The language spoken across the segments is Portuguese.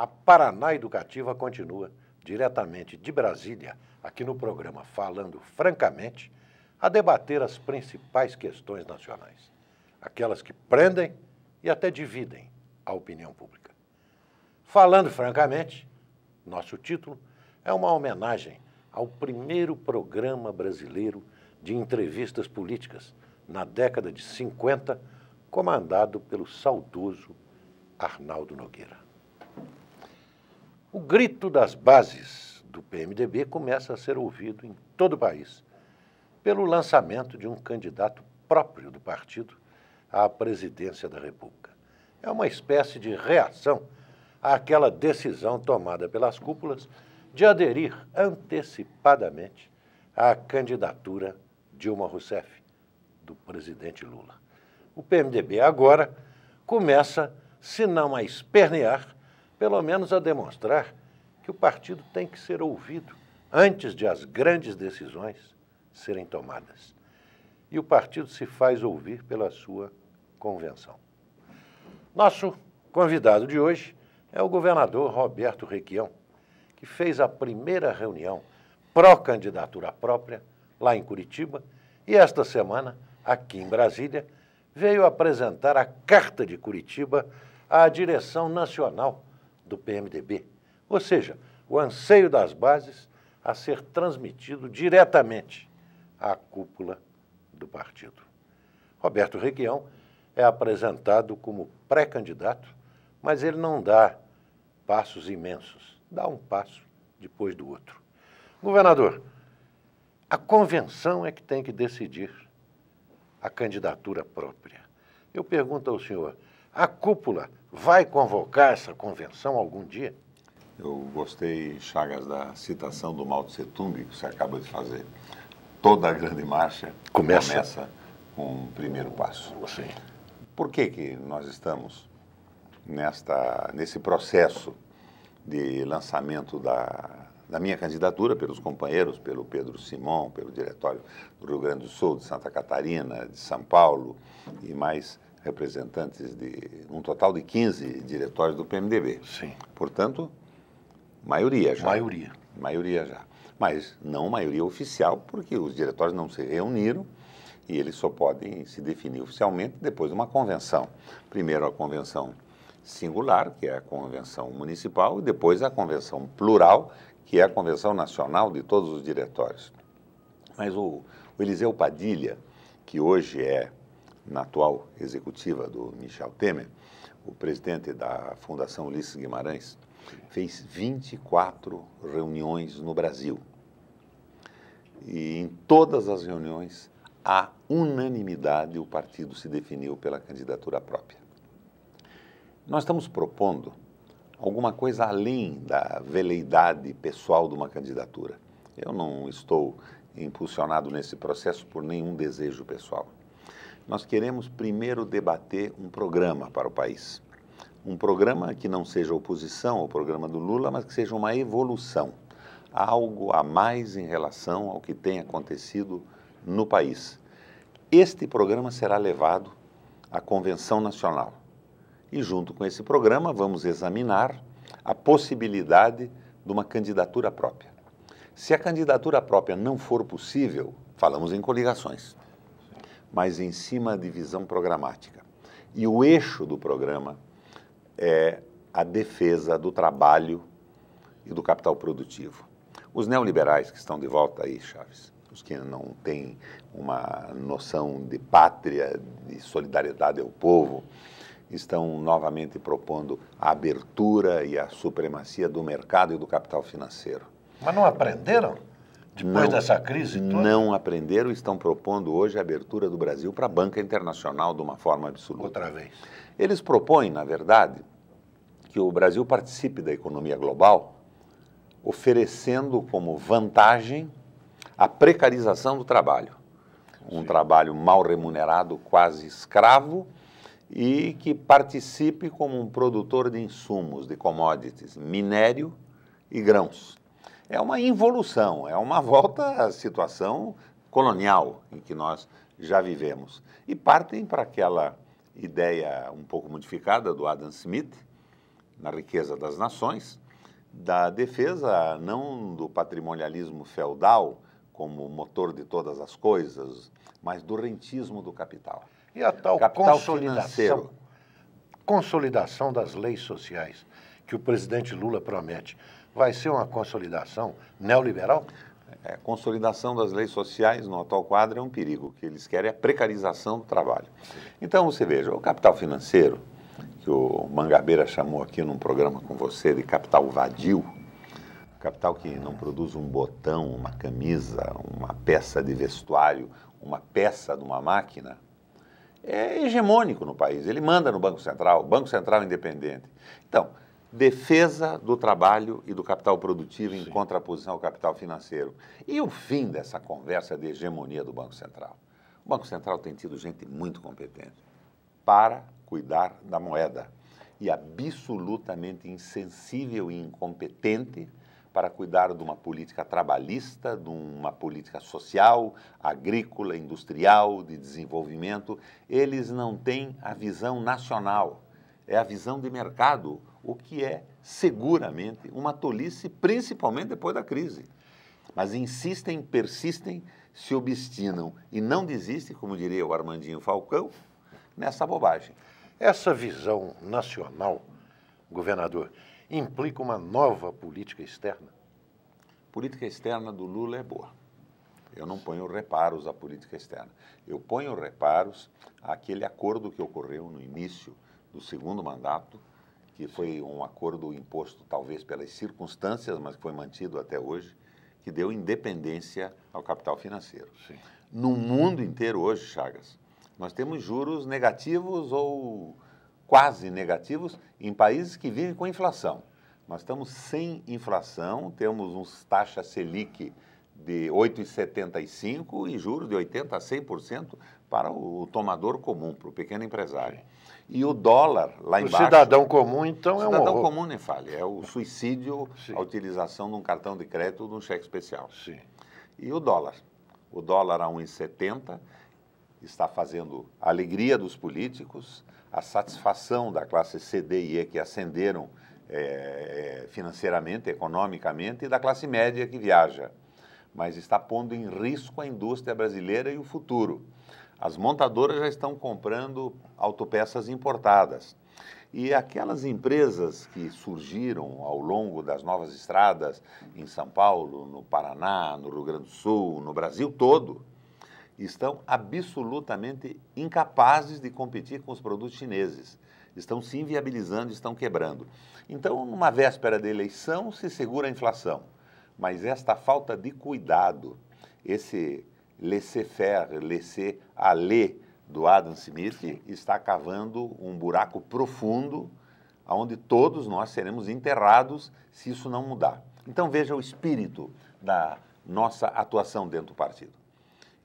A Paraná Educativa continua diretamente de Brasília, aqui no programa Falando Francamente, a debater as principais questões nacionais, aquelas que prendem e até dividem a opinião pública. Falando Francamente, nosso título é uma homenagem ao primeiro programa brasileiro de entrevistas políticas na década de 50, comandado pelo saudoso Arnaldo Nogueira. O grito das bases do PMDB começa a ser ouvido em todo o país pelo lançamento de um candidato próprio do partido à presidência da República. É uma espécie de reação àquela decisão tomada pelas cúpulas de aderir antecipadamente à candidatura Dilma Rousseff, do presidente Lula. O PMDB agora começa, se não a espernear, pelo menos a demonstrar que o partido tem que ser ouvido antes de as grandes decisões serem tomadas. E o partido se faz ouvir pela sua convenção. Nosso convidado de hoje é o governador Roberto Requião, que fez a primeira reunião pró-candidatura própria lá em Curitiba e esta semana, aqui em Brasília, veio apresentar a Carta de Curitiba à direção nacional do PMDB, ou seja, o anseio das bases a ser transmitido diretamente à cúpula do partido. Roberto Requião é apresentado como pré-candidato, mas ele não dá passos imensos, dá um passo depois do outro. Governador, a convenção é que tem que decidir a candidatura própria. Eu pergunto ao senhor, a cúpula vai convocar essa convenção algum dia? Eu gostei, Chagas, da citação do Mao Tse Tung, que você acaba de fazer. Toda a grande marcha começa com um primeiro passo. Sim. Por que nós estamos nesse processo de lançamento da minha candidatura pelos companheiros, pelo Pedro Simão, pelo Diretório do Rio Grande do Sul, de Santa Catarina, de São Paulo e mais representantes de um total de 15 diretórios do PMDB. Sim. Portanto, maioria já. Maioria já. Mas não maioria oficial, porque os diretórios não se reuniram e eles só podem se definir oficialmente depois de uma convenção. Primeiro a convenção singular, que é a convenção municipal, e depois a convenção plural, que é a convenção nacional de todos os diretórios. Mas o Eliseu Padilha, que hoje é, na atual executiva do Michel Temer, o presidente da Fundação Ulisses Guimarães, fez 24 reuniões no Brasil. E em todas as reuniões, à unanimidade, o partido se definiu pela candidatura própria. Nós estamos propondo alguma coisa além da veleidade pessoal de uma candidatura. Eu não estou impulsionado nesse processo por nenhum desejo pessoal. Nós queremos primeiro debater um programa para o país. Um programa que não seja oposição ao programa do Lula, mas que seja uma evolução. Algo a mais em relação ao que tem acontecido no país. Este programa será levado à Convenção Nacional. E junto com esse programa vamos examinar a possibilidade de uma candidatura própria. Se a candidatura própria não for possível, falamos em coligações, mas em cima de visão programática. E o eixo do programa é a defesa do trabalho e do capital produtivo. Os neoliberais que estão de volta aí, Chaves, os que não têm uma noção de pátria, de solidariedade ao povo, estão novamente propondo a abertura e a supremacia do mercado e do capital financeiro. Mas não aprenderam? Depois dessa crise toda? Não aprenderam e estão propondo hoje a abertura do Brasil para a banca internacional de uma forma absoluta. Outra vez. Eles propõem, na verdade, que o Brasil participe da economia global, oferecendo como vantagem a precarização do trabalho. Um trabalho mal remunerado, quase escravo, e que participe como um produtor de insumos, de commodities, minério e grãos. É uma involução, é uma volta à situação colonial em que nós já vivemos. E partem para aquela ideia um pouco modificada do Adam Smith, na riqueza das nações, da defesa não do patrimonialismo feudal como motor de todas as coisas, mas do rentismo do capital. E a tal Capital financeiro. Consolidação das leis sociais que o presidente Lula promete, vai ser uma consolidação neoliberal? A consolidação das leis sociais no atual quadro é um perigo. O que eles querem é a precarização do trabalho. Então, você veja, o capital financeiro, que o Mangabeira chamou aqui num programa com você de capital vadio, capital que não produz um botão, uma camisa, uma peça de vestuário, uma peça de uma máquina, é hegemônico no país. Ele manda no Banco Central independente. Então, defesa do trabalho e do capital produtivo em contraposição ao capital financeiro. E o fim dessa conversa de hegemonia do Banco Central? O Banco Central tem tido gente muito competente para cuidar da moeda e absolutamente insensível e incompetente para cuidar de uma política trabalhista, de uma política social, agrícola, industrial, de desenvolvimento. Eles não têm a visão nacional, é a visão de mercado, o que é seguramente uma tolice, principalmente depois da crise. Mas insistem, persistem, se obstinam e não desistem, como diria o Armandinho Falcão, nessa bobagem. Essa visão nacional, governador, implica uma nova política externa? A política externa do Lula é boa. Eu não ponho reparos à política externa. Eu ponho reparos àquele acordo que ocorreu no início do segundo mandato, que foi um acordo imposto talvez pelas circunstâncias, mas que foi mantido até hoje, que deu independência ao capital financeiro. Sim. No mundo inteiro hoje, Chagas, nós temos juros negativos ou quase negativos em países que vivem com inflação. Nós estamos sem inflação, temos uns taxa Selic de 8,75 e juros de 80% a 100% para o tomador comum, para o pequeno empresário. E o dólar lá embaixo... O cidadão comum, então, é um horror. O cidadão comum nem fale, é o suicídio, Sim. a utilização de um cartão de crédito ou de um cheque especial. Sim. E o dólar a 1,70 está fazendo a alegria dos políticos, a satisfação da classe C, D e E que ascenderam financeiramente, economicamente, e da classe média que viaja. Mas está pondo em risco a indústria brasileira e o futuro. As montadoras já estão comprando autopeças importadas. E aquelas empresas que surgiram ao longo das novas estradas em São Paulo, no Paraná, no Rio Grande do Sul, no Brasil todo, estão absolutamente incapazes de competir com os produtos chineses. Estão se inviabilizando, estão quebrando. Então, numa véspera de eleição, se segura a inflação. Mas esta falta de cuidado, esse laissez-faire, laissez-aller do Adam Smith está cavando um buraco profundo onde todos nós seremos enterrados se isso não mudar. Então, veja o espírito da nossa atuação dentro do partido.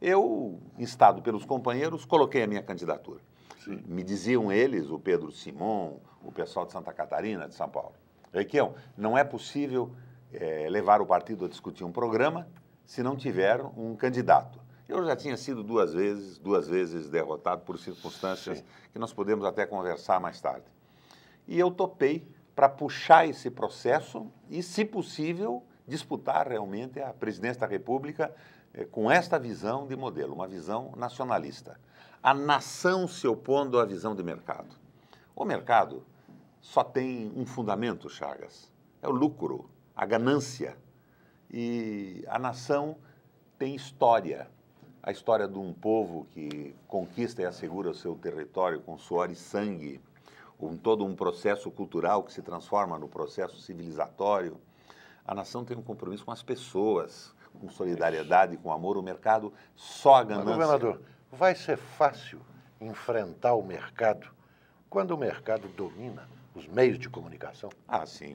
Eu, instado pelos companheiros, coloquei a minha candidatura. Sim. Me diziam eles, o Pedro Simon, o pessoal de Santa Catarina, de São Paulo, Requião, não é possível levar o partido a discutir um programa se não tiver um candidato. Eu já tinha sido duas vezes derrotado por circunstâncias que nós podemos até conversar mais tarde. E eu topei para puxar esse processo e, se possível, disputar realmente a presidência da República com esta visão de modelo, uma visão nacionalista. A nação se opondo à visão de mercado. O mercado só tem um fundamento, Chagas, é o lucro, a ganância. E a nação tem história. A história de um povo que conquista e assegura o seu território com suor e sangue, todo um processo cultural que se transforma no processo civilizatório. A nação tem um compromisso com as pessoas, com solidariedade, com amor. O mercado, só a ganância. Mas, governador, vai ser fácil enfrentar o mercado quando o mercado domina os meios de comunicação? Ah, sim.